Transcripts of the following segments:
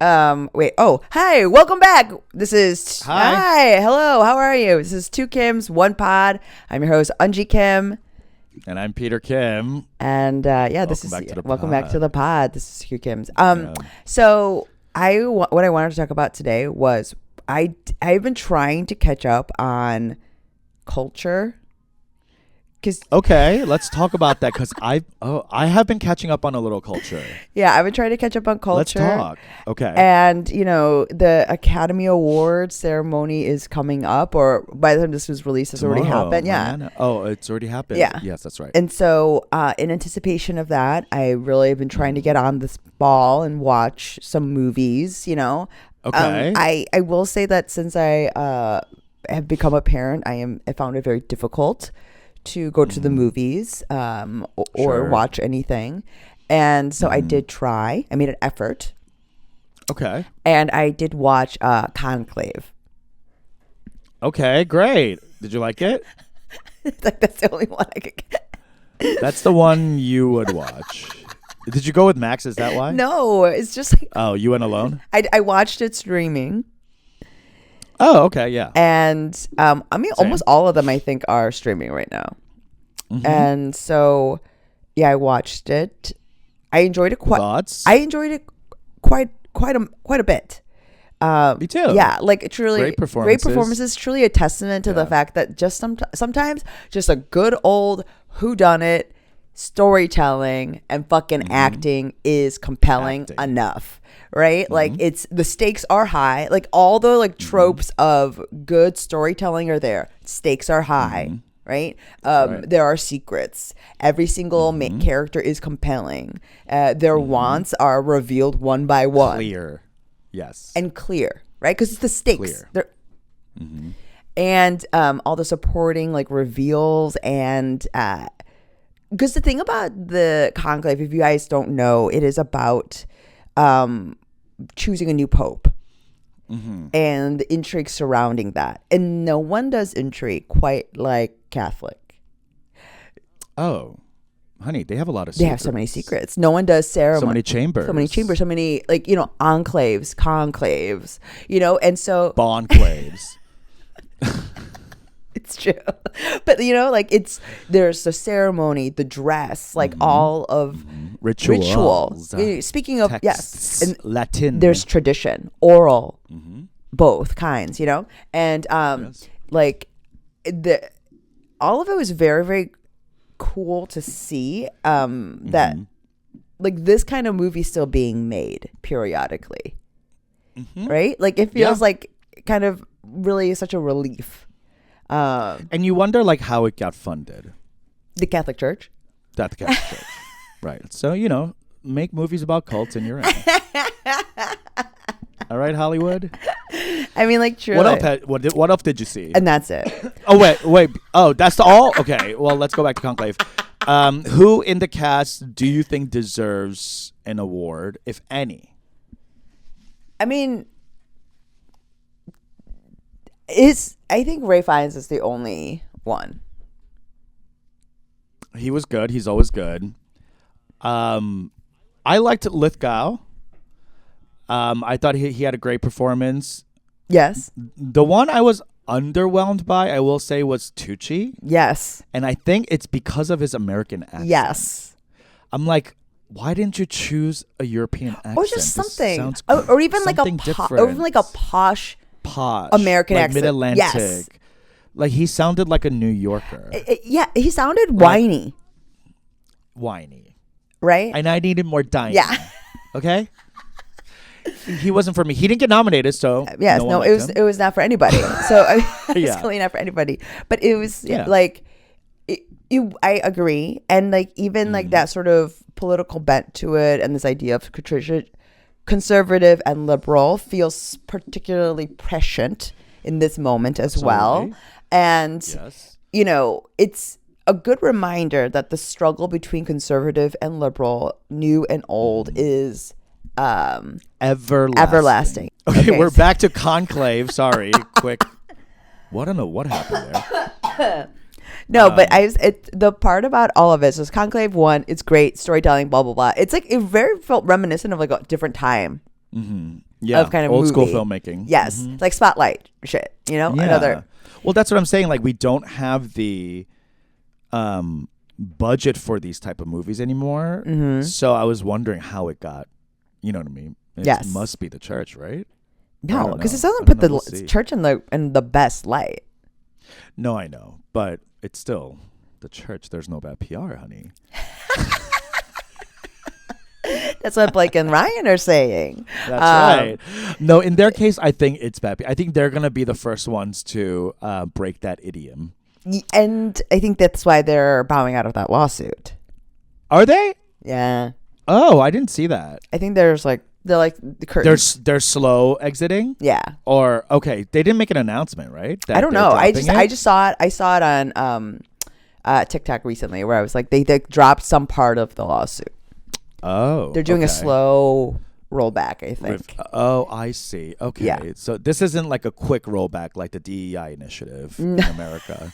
Wait. Oh, hi. Welcome back. This is Hi. Hello. How are you? This is Two Kims, One Pod. I'm your host, Unji Kim. And I'm Peter Kim. And this is back to the welcome back to pod. the pod. This is Two Kims. Yeah. So what I wanted to talk about today was I've been trying to catch up on culture. Okay, let's talk about that because I have been catching up on a little culture. Yeah, I've been trying to catch up on culture. Let's talk. Okay. And, the Academy Awards ceremony is coming up, or by the time this was released, it's already Tomorrow, happened. Yeah. man. Oh, it's already happened. Yeah. Yes, that's right. And so, in anticipation of that, I really have been trying to get on this ball and watch some movies, Okay. I will say that since I have become a parent, I found it very difficult to go to the movies or Sure. watch anything. And so I did try. I made an effort. Okay. And I did watch Conclave. Okay, great. Did you like it? Like that's the only one I could get. That's the one you would watch. Did you go with Max? Is that why? No, it's just like Oh, you went alone? I watched it streaming. Oh, okay, yeah. And almost all of them I think are streaming right now. Mhm. And so I watched it. I enjoyed it Thoughts? I enjoyed it quite a bit. Me too. Yeah, like truly Great performances. Truly a testament to the fact that just sometimes just a good old whodunit storytelling and fucking acting is compelling enough, right? Like it's the stakes are high. Like all the like tropes of good storytelling are there. Stakes are high. Right? There are secrets. Every single main character is compelling. Their wants are revealed one by one. Clear. Yes. And clear, right? Because it's the stakes. Clear. And all the supporting like reveals and because the thing about the Conclave, if you guys don't know, it is about choosing a new pope. And the intrigue surrounding that. And no one does intrigue quite like Catholic. Oh, honey, they have a lot of secrets. They have so many secrets. No one does ceremony. So many chambers. So many chambers. So many, like, enclaves, conclaves, and so. Bonclaves. It's true. But, there's the ceremony, the dress, like all of ritual. Speaking of, yes. And Latin. there's tradition, oral, both kinds, and all of it was very, very cool to see that like this kind of movie still being made periodically, right? Like it feels like kind of really such a relief. And you wonder like how it got funded. The Catholic Church. That the Catholic Church. Right. So, make movies about cults and you're in. All right, Hollywood. I mean, like, truly. What else did you see? And that's it. Oh, wait. Oh, that's all? Okay. Well, let's go back to Conclave. Who in the cast do you think deserves an award, if any? I mean, I think Ray Fiennes is the only one. He was good. He's always good. I liked Lithgow. I thought he had a great performance. Yes. The one I was underwhelmed by, I will say, was Tucci. Yes. And I think it's because of his American accent. Yes. I'm like, why didn't you choose a European accent? Or just something. Sounds Or even something or even like a posh American like accent. Mid-Atlantic. Yes. Like he sounded like a New Yorker. Yeah, he sounded whiny. Whiny. Right? And I needed more dining. Yeah. Okay? He wasn't for me. He didn't get nominated, so yes, no, it was not for anybody. So it's Yeah. really not for anybody. But it was Yeah. like I agree, and like even like that sort of political bent to it, and this idea of conservative and liberal feels particularly prescient in this moment as well. Absolutely. And Yes. it's a good reminder that the struggle between conservative and liberal, new and old, is everlasting. Okay, we're back to Conclave. Sorry, quick. Well, I don't know what happened there. No, but the part about all of it is Conclave 1, it's great, storytelling, blah, blah, blah. It's like, it very felt reminiscent of like a different time. Mm-hmm. Yeah, of kind of old school movie. filmmaking. Yes, like Spotlight shit. You know, Yeah. another. Well, that's what I'm saying. Like, we don't have the budget for these type of movies anymore. Mm-hmm. So I was wondering how it got. You know what I mean? It Yes. must be the church, right? No, because it doesn't I put don't know. the We'll see. church in the best light. No, I know, but it's still the church. There's no bad PR, honey. That's what Blake and Ryan are saying. That's right. No, in their case, I think it's bad. I think they're gonna be the first ones to break that idiom. And I think that's why they're bowing out of that lawsuit. Are they? Yeah. Oh, I didn't see that. I think they're like the curtains. They're slow exiting. Yeah. Or okay, they didn't make an announcement, right? That I don't they're know. I dropping it? just saw it. I saw it on TikTok recently where I was like they dropped some part of the lawsuit. Oh, They're doing a okay. slow rollback, I think. Oh, I see. Okay, Yeah. so this isn't like a quick rollback like the DEI initiative in America.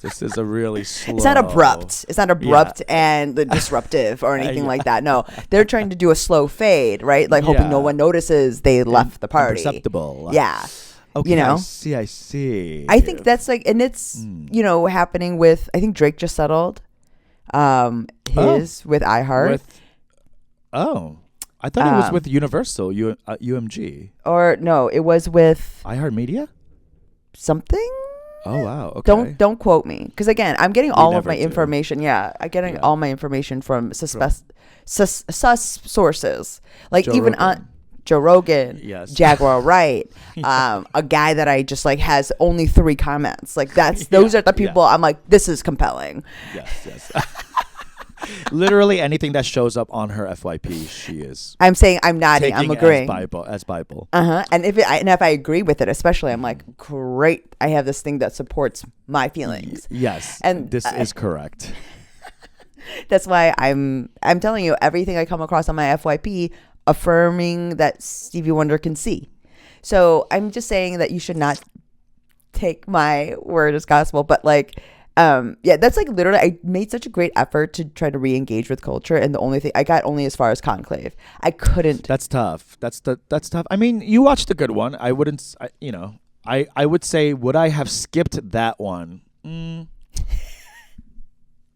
This is a really slow. It's not abrupt. It's not abrupt and disruptive or anything like that. No, they're trying to do a slow fade, right? Like hoping no Yeah. one notices they left the party. Imperceptible. Yeah. Okay, You know? I see. I think that's like, and it's, happening with, I think Drake just settled with iHeart. I thought it was with Universal, UMG. Or no, it was with iHeartMedia? something. Oh, wow. Okay. Don't quote me, because again, I'm getting all of never my do. information. Yeah, I'm getting all my information from sus sources, like Joe even Rogan. on Joe Rogan, Yes. Jaguar Wright, a guy that I just like has only 3 comments. Like those are the people I'm like, this is compelling. Yes. Literally anything that shows up on her FYP, she is I'm saying I'm nodding. I'm taking agreeing. as Bible. And if I agree with it, especially, I'm like, great. I have this thing that supports my feelings. Yes, And this is correct. That's why I'm telling you everything I come across on my FYP affirming that Stevie Wonder can see. So I'm just saying that you should not take my word as gospel, but like, that's like literally, I made such a great effort to try to re-engage with culture, and the only thing I got only as far as Conclave. I couldn't. That's tough. That's tough. I mean, you watched a good one. I wouldn't. I would say, would I have skipped that one?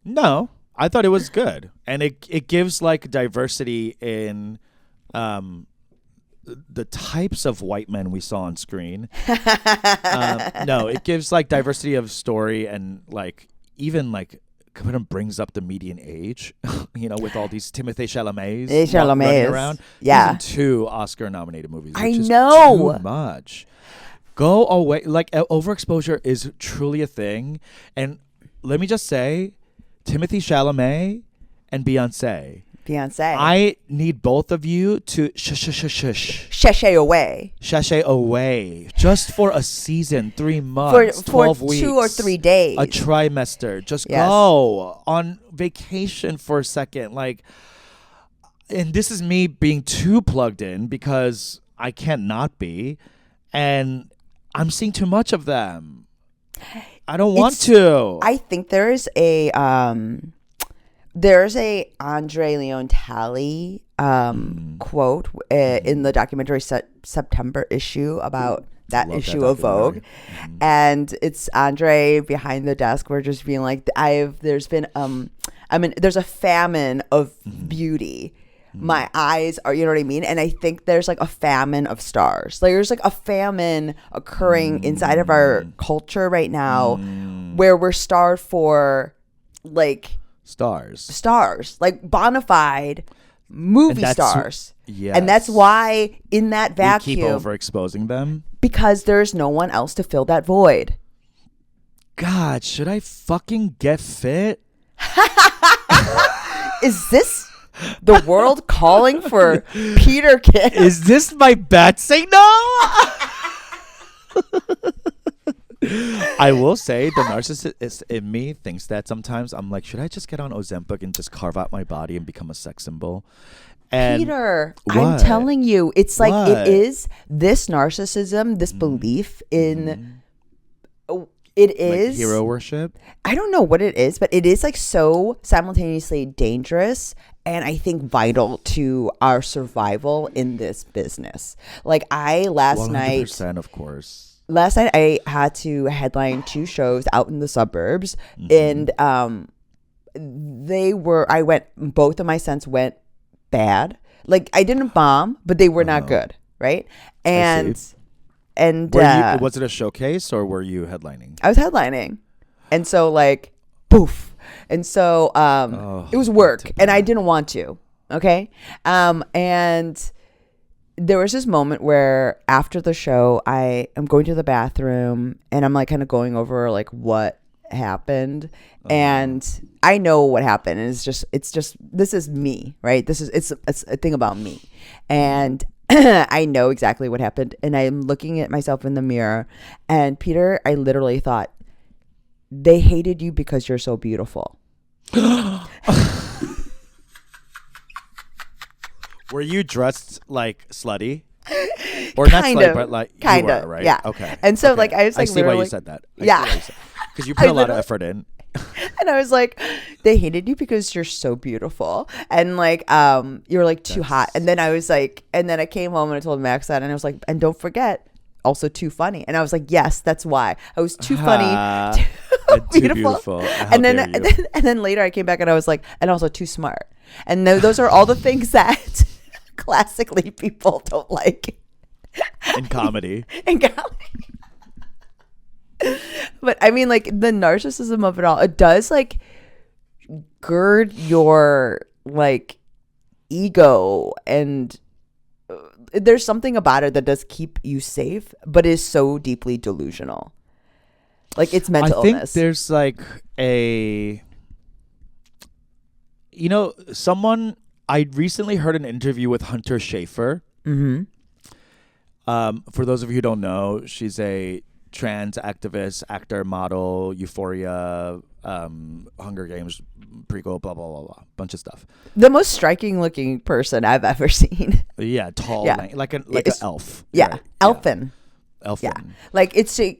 No, I thought it was good, and it gives like diversity in the types of white men we saw on screen. No, it gives like diversity of story, and like even like kind of brings up the median age, with all these Timothée Chalamet's running around. Yeah. He's in 2 Oscar-nominated movies. I Which is know. too much. Go away. Like overexposure is truly a thing, and let me just say, Timothée Chalamet and Beyonce. I need both of you to sashay away just for a season, 3 months, 12 for weeks, 2 or 3 days, a trimester. Just Yes. go on vacation for a second. Like, and this is me being too plugged in because I can't not be, and I'm seeing too much of them. I don't want to. I think there's a Andre Leon Talley quote in the documentary September issue about that Love issue that of Vogue, documentary. and it's Andre behind the desk. We're just being like, there's a famine of beauty. My eyes are, you know what I mean? And I think there's like a famine of stars. Like there's like a famine occurring inside of our culture right now where we're starved for like stars, like bona fide movie stars. Yes. And that's why in that we vacuum, keep overexposing them. because there's no one else to fill that void. God, should I fucking get fit? Is this the world calling for Peter Kim? Is this my bat signal? I will say the narcissist in me thinks that sometimes I'm like, should I just get on Ozempic and just carve out my body and become a sex symbol? And Peter, what? I'm telling you, it's like What? it is this narcissism, this belief in It Like is hero worship? I don't know what it is, but it is like so simultaneously dangerous and I think vital to our survival in this business. Like I 100%, of course. last night I had to headline 2 shows out in the suburbs, Mm-hmm. and both of my scents went bad. Like I didn't bomb, but they were not good, right? And see. and Was it a showcase or were you headlining? I was headlining, and so like poof, and so it was work, and I didn't want to. Okay, and there was this moment where after the show, I am going to the bathroom, and I'm like kind of going over like what happened, and I know what happened, and it's just this is me, right? It's a thing about me, and I know exactly what happened, and I'm looking at myself in the mirror, and Peter, I literally thought they hated you because you're so beautiful. Were you dressed like slutty? Or not Kind slutty, of, but like kind you of, were, right? yeah. Okay. And so, okay. like, I was, like, I see why you literally- said that. Yeah. Because you put I a lot of literally- effort in. And I was like, they hated you because you're so beautiful. And like, you're like too hot. And then I was like, and then I came home and I told Max that, and I was like, and don't forget, also too funny. And I was like, yes, that's why. I was too funny, And too too beautiful. How And then, dare and you. then later I came back and I was like, and also too smart. And those are all the things that classically people don't like. In comedy. And but I mean, like the narcissism of it all, it does like gird your like ego, and there's something about it that does keep you safe, but is so deeply delusional. Like it's mental I think illness. there's like I recently heard an interview with Hunter Schafer. Mm-hmm. For those of you who don't know, she's a trans activist, actor, model, Euphoria, Hunger Games, prequel, blah, blah, blah, blah, bunch of stuff. The most striking looking person I've ever seen. Yeah, tall, Yeah. like an It's- elf. Yeah, Right. elfin. Elfin. Yeah, like it's she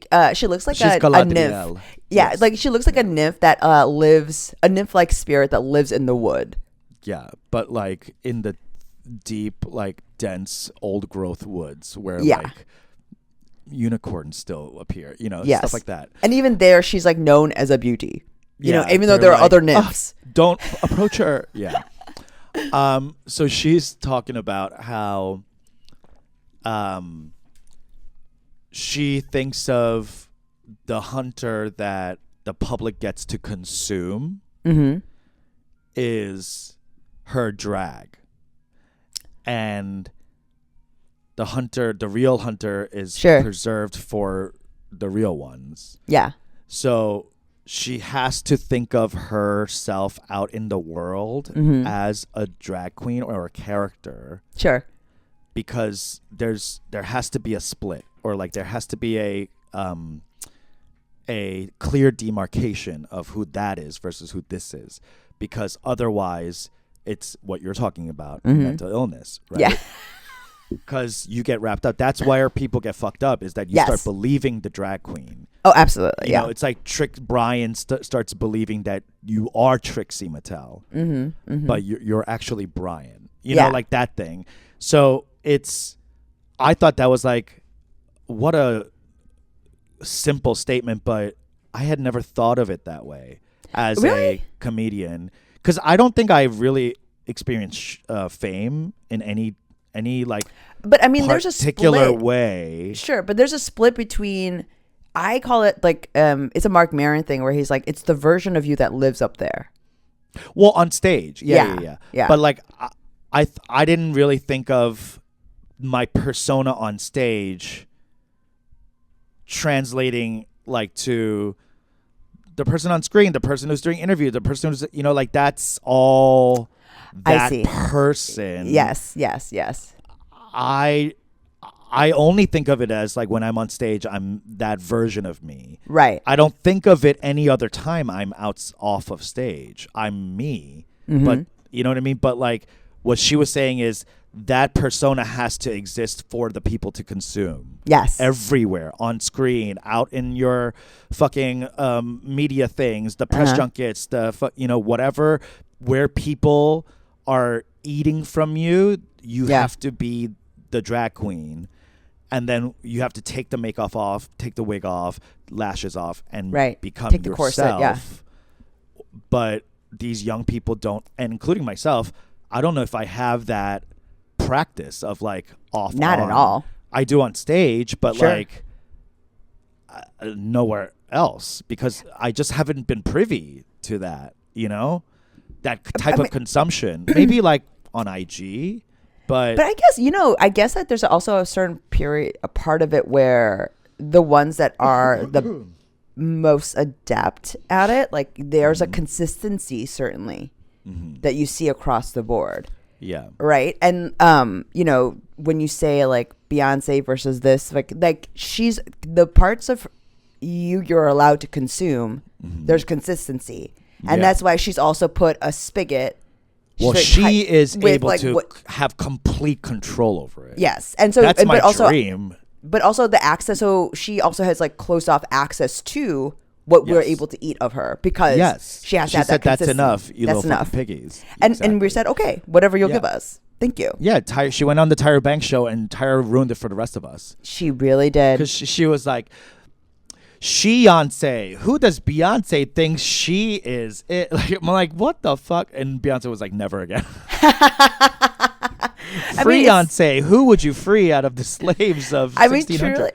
looks like She's a Galadriel. nymph. Yeah, Yes. like she looks like a nymph that lives a nymph-like spirit that lives in the wood. Yeah, but like in the deep, like dense, old growth woods where Yeah. like unicorns still appear, Yes. stuff like that. And even there, she's like known as a beauty. You know, Yeah, even though they're there are like, other nymphs. Don't approach her. Yeah. So she's talking about how she thinks of the hunter that the public gets to consume Mm-hmm. is her drag. And the real hunter is Sure. preserved for the real ones. Yeah. So she has to think of herself out in the world Mhm. as a drag queen or a character, Sure. because there has to be a split, or like there has to be a clear demarcation of who that is versus who this is, because otherwise it's what you're talking about, mental illness, right? Yeah. Because you get wrapped up. That's why our people get fucked up, is that you Yes. start believing the drag queen. Oh, absolutely. You Yeah. know, it's like Brian starts believing that you are Trixie Mattel, but you're actually Brian. You Yeah. know, like that thing. So I thought that was like, what a simple statement, but I had never thought of it that way as a Really? comedian, because I don't think I really experienced fame in any like But I mean, there's a particular split. way. Sure, but there's a split between. I call it like it's a Mark Maron thing where he's like, it's the version of you that lives up there. Well, on stage, Yeah, yeah. yeah. But like, I didn't really think of my persona on stage translating like to the person on screen, the person who's doing interview, the person who's like that's all I that see. person. Yes. I only think of it as like when I'm on stage, I'm that version of me. Right. I don't think of it any other time I'm off of stage. I'm me. Mm-hmm. But you know what I mean? But like what she was saying is that persona has to exist for the people to consume. Yes. Everywhere, on screen, out in your fucking media things, the press junkets, whatever, where people are eating from you, you have to be the drag queen. And then you have to take the makeup off, take the wig off, lashes off, and become take the yourself. corset, yeah. But these young people don't, and including myself, I don't know if I have that practice of like off. Not at all. I do on stage, but Sure. like nowhere else, because I just haven't been privy to that. That type of consumption. Maybe like on IG. But I guess that there's also a certain period, a part of it where the ones that are the most adept at it, like there's a consistency certainly that you see across the board. Yeah. Right. And when you say like Beyonce versus this, like she's the parts of you're allowed to consume, there's consistency. And that's why she's also put a spigot. Well, she is able to have complete control over it. Yes. And so that's my also, dream. But also the access. So she also has like closed off access to what we're able to eat of her because she has to have that consistency. That's enough. You that's little enough. Piggies. And we said, okay, whatever you'll give us. Thank you. Yeah. She went on the Tyra Banks show and Tyra ruined it for the rest of us. She really did. Because she was like, Beyonce. Who does Beyonce think she is? I'm like, what the fuck? And Beyonce was like, never again. Beyonce. Who would you free out of the slaves of 1600?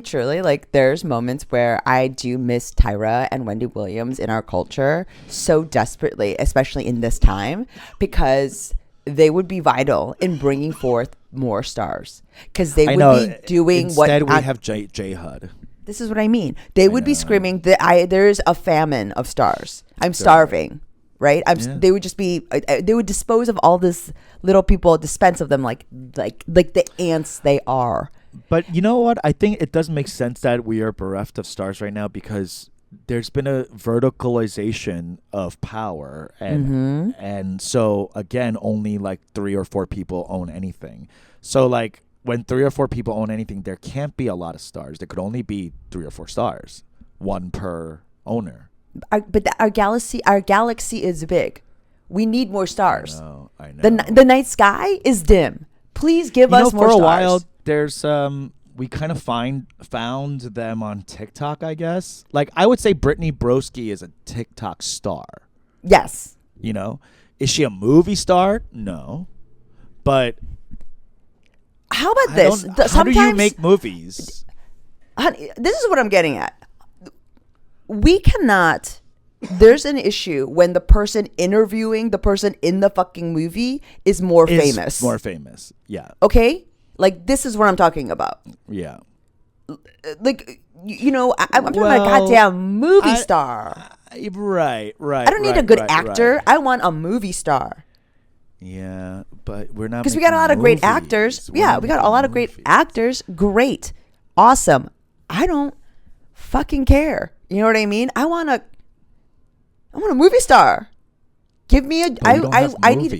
Truly, like there's moments where I do miss Tyra and Wendy Williams in our culture so desperately, especially in this time, because they would be vital in bringing forth more stars. Because they would be doing Instead, we have J Hud. This is what I mean. They would be screaming that there's a famine of stars. I'm starving, right? They would just be. They would dispose of all this little people, dispense of them like the ants they are. But you know what? I think it does make sense that we are bereft of stars right now because there's been a verticalization of power, and so again, only like 3 or 4 people own anything. So like. When 3 or 4 people own anything, there can't be a lot of stars. There could only be 3 or 4 stars, one per owner. But our galaxy is big. We need more stars. I know. The night sky is dim. Please give us more stars. For a while, there's we kind of found them on TikTok, I guess. Like I would say, Brittany Broski is a TikTok star. Yes. Is she a movie star? No, but. How about this? How do you make movies? Honey, this is what I'm getting at. We cannot. There's an issue when the person interviewing the person in the fucking movie is more famous. More famous, yeah. Okay? Like, this is what I'm talking about. Yeah. Like, I'm talking about a goddamn movie star. Right. I don't need a good actor. Right. I want a movie star. Yeah, but we're not, because we got a lot of great actors. We got a lot of great actors. Great, awesome. I don't fucking care. You know what I mean? I want a movie star. Give me a. I need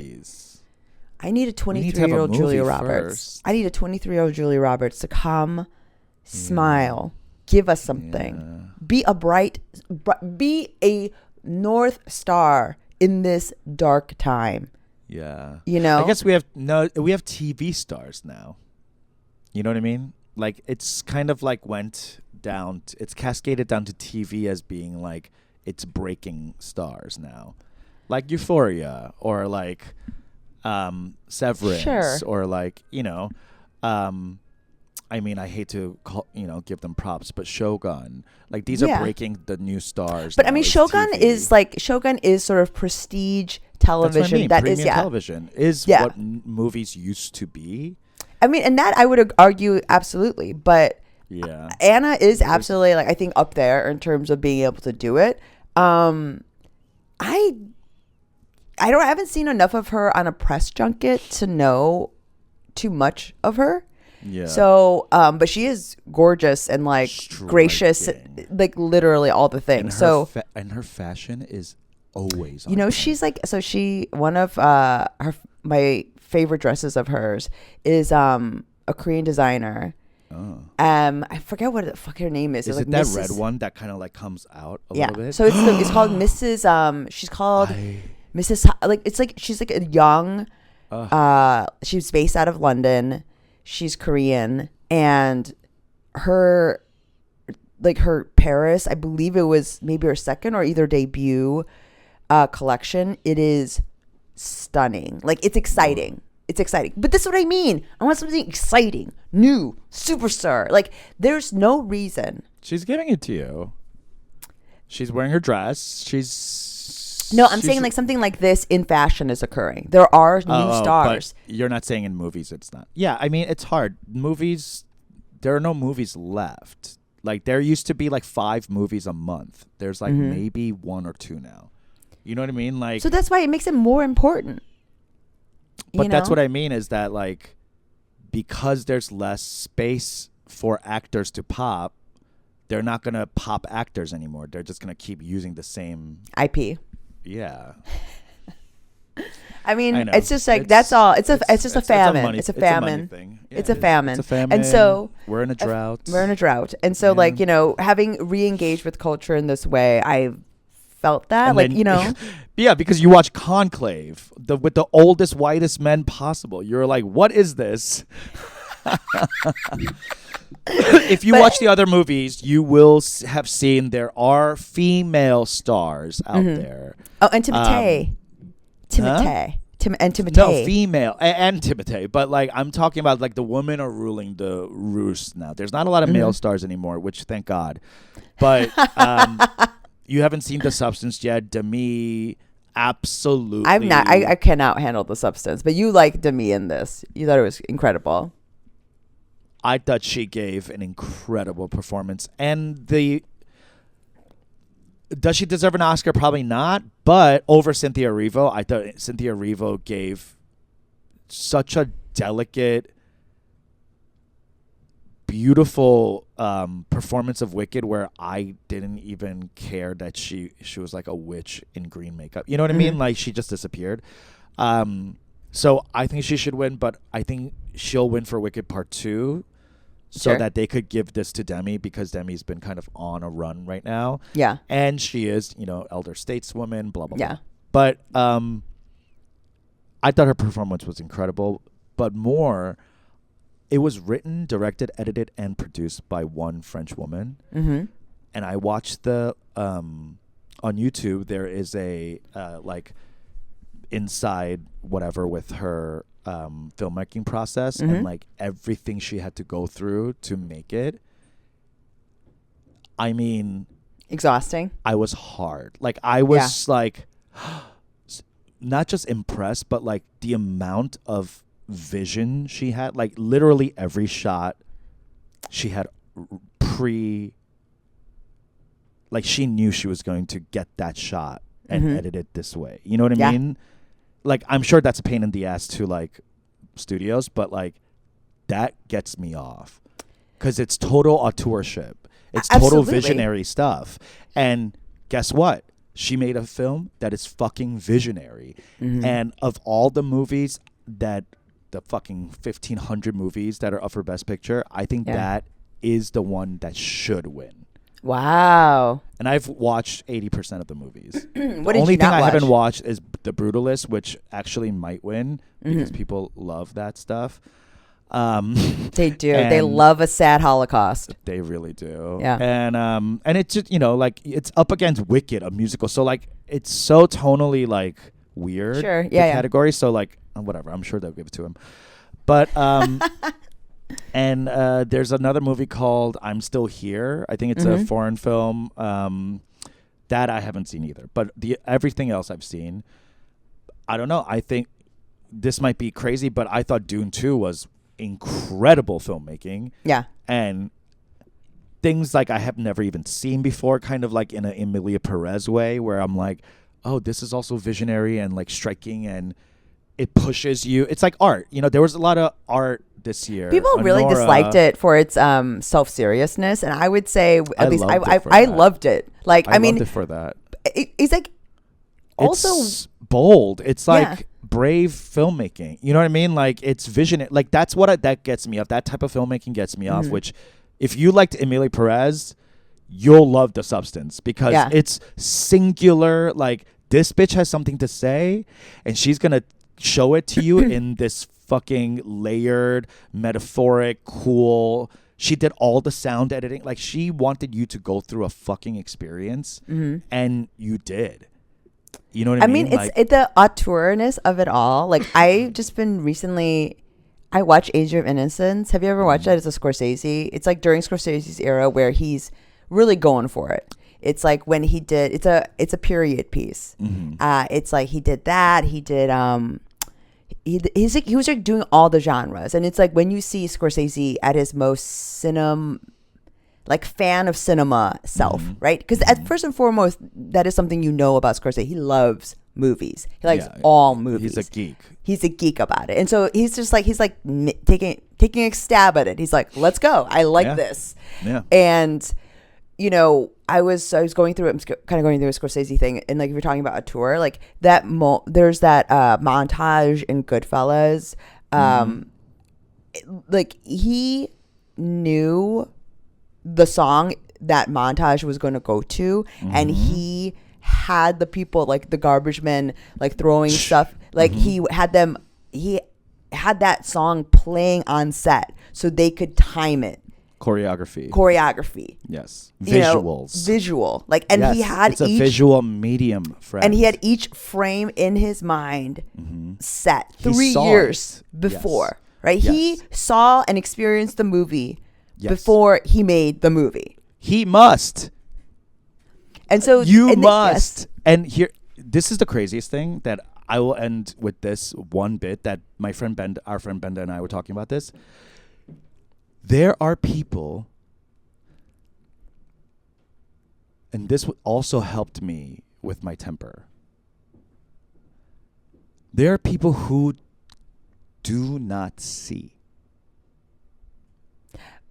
a 23-year-old Julia Roberts. I need a 23-year-old Julia Roberts to come, smile, give us something, be a North Star in this dark time. Yeah. I guess we have TV stars now. You know what I mean? Like it's kind of like it's cascaded down to TV as being like it's breaking stars now. Like Euphoria or like Severance or like, I mean, I hate to give them props, but Shogun, like these are breaking the new stars. But I mean, Shogun is sort of prestige television. That's what I mean. Premium television is what movies used to be. I mean, and that I would argue absolutely, but Anna is absolutely I think up there in terms of being able to do it. I haven't seen enough of her on a press junket to know too much of her. Yeah. So, but she is gorgeous and gracious, like literally all the things. And her fashion is always on she's like, so one of her my favorite dresses of hers is a Korean designer. Oh. I forget what the fuck her name is. Is It's it like that Mrs. red one that kind of like comes out a Yeah. little bit? So it's called Mrs. She's called Mrs. Like it's like she's like a young. She's based out of London. She's Korean, and her Paris, I believe it was maybe her second or either debut collection. It is stunning. Like it's exciting. It's exciting. But this is what I mean. I want something exciting, new, superstar. Like there's no reason. She's giving it to you. She's wearing her dress. No, I'm saying like something like this in fashion is occurring. There are new stars. But you're not saying in movies it's not. Yeah, I mean, it's hard. Movies, there are no movies left. Like there used to be like 5 movies a month. There's like maybe 1 or 2 now. You know what I mean? Like so that's why it makes it more important. But that's what I mean is that like because there's less space for actors to pop, they're not going to pop actors anymore. They're just going to keep using the same IP. Yeah. I mean, it's just like that's all. It's just a famine. It's a famine. It's a famine. And so we're in a drought. And so like, having re-engaged with culture in this way, I felt that yeah, because you watch Conclave, with the oldest, whitest men possible. You're like, what is this? If you watch the other movies, you will have seen there are female stars out there. Oh, and Timothée. Timothée. No, female and Timothée. But like I'm talking about like the women are ruling the roost now. There's not a lot of male stars anymore, which thank God. But you haven't seen The Substance yet. Demi, absolutely. I'm not. I cannot handle The Substance. But you like Demi in this. You thought it was incredible. I thought she gave an incredible performance. And does she deserve an Oscar? Probably not. But over Cynthia Erivo, I thought Cynthia Erivo gave such a delicate, beautiful performance of Wicked where I didn't even care that she was like a witch in green makeup. You know what I mean? Like she just disappeared. So I think she should win, but I think she'll win for Wicked Part 2 so that they could give this to Demi because Demi's been kind of on a run right now. Yeah. And she is, elder stateswoman, blah, blah, yeah. blah. But I thought her performance was incredible, but more, it was written, directed, edited, and produced by one French woman. Mm-hmm. And I watched on YouTube, there is a inside whatever with her filmmaking process and like everything she had to go through to make it. I mean, exhausting. I was hard. Like I was like not just impressed, but like the amount of vision she had. Like literally every shot she had like she knew she was going to get that shot and edit it this way. You know what I mean? Like I'm sure that's a pain in the ass to like studios, but like that gets me off because it's total auteurship. It's total visionary stuff. And guess what? She made a film that is fucking visionary. And of all the movies the fucking 1,500 movies that are up for Best Picture, I think that is the one that should win. Wow. And I've watched 80% of the movies. What the only thing I watch? haven't watched is The Brutalist, which actually might win because people love that stuff. They do. They love a sad Holocaust. They really do. Yeah. And it's just, like it's up against Wicked, a musical. So like it's so tonally like weird. Sure. Yeah. Category. So like whatever. I'm sure they'll give it to him. But and there's another movie called I'm Still Here. I think it's a foreign film. That I haven't seen either. But everything else I've seen, I don't know. I think this might be crazy, but I thought Dune 2 was incredible filmmaking. Yeah. And things like I have never even seen before, kind of like in an Emilia Perez way, where I'm like, oh, this is also visionary and like striking and it pushes you. It's like art. There was a lot of art this year. People really disliked it for its self-seriousness, and I would say at least I loved it. Like I mean, loved it for that. It's like also it's bold. It's like brave filmmaking. You know what I mean? Like it's vision. Like that's what that gets me off. That type of filmmaking gets me off. Which, if you liked Emilie Perez, you'll love The Substance because it's singular. Like this bitch has something to say, and she's gonna show it to you in this fucking layered, metaphoric, cool. She did all the sound editing. Like she wanted you to go through a fucking experience, and you did. You know what I mean? I mean, it's the auteurness of it all. Like I've just been recently. I watched Age of Innocence. Have you ever watched that? It's a Scorsese. It's like during Scorsese's era where he's really going for it. It's like when he did. It's a period piece. It's like he did that. He did. He was like doing all the genres, and it's like when you see Scorsese at his most like fan of cinema self, right? Because at first and foremost, that is something you know about Scorsese. He loves movies. He likes all movies. He's a geek. He's a geek about it, and so he's taking a stab at it. He's like, "Let's go. I like this." Yeah. And you know, I was going through it. I'm kind of going through a Scorsese thing, and like if you're talking about a tour, like that, there's that montage in Goodfellas. Like he knew the song that montage was going to go to, and he had the people like the garbage men like throwing stuff. Like he had that song playing on set so they could time it. Choreography. Yes. Visuals. Visual. Like, and he had it's a visual medium, friend. And he had each frame in his mind set 3 years before, right? Yes. He saw and experienced the movie before he made the movie. He must. And so you must. And here, this is the craziest thing that I will end with this one bit that our friend Benda and I were talking about this. There are people, and this also helped me with my temper. There are people who do not see.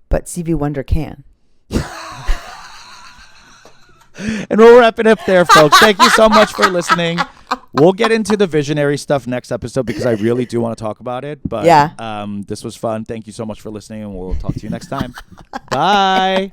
But Stevie Wonder can. And we'll wrap it up there, folks. Thank you so much for listening. We'll get into the visionary stuff next episode because I really do want to talk about it. But this was fun. Thank you so much for listening, and we'll talk to you next time. Bye.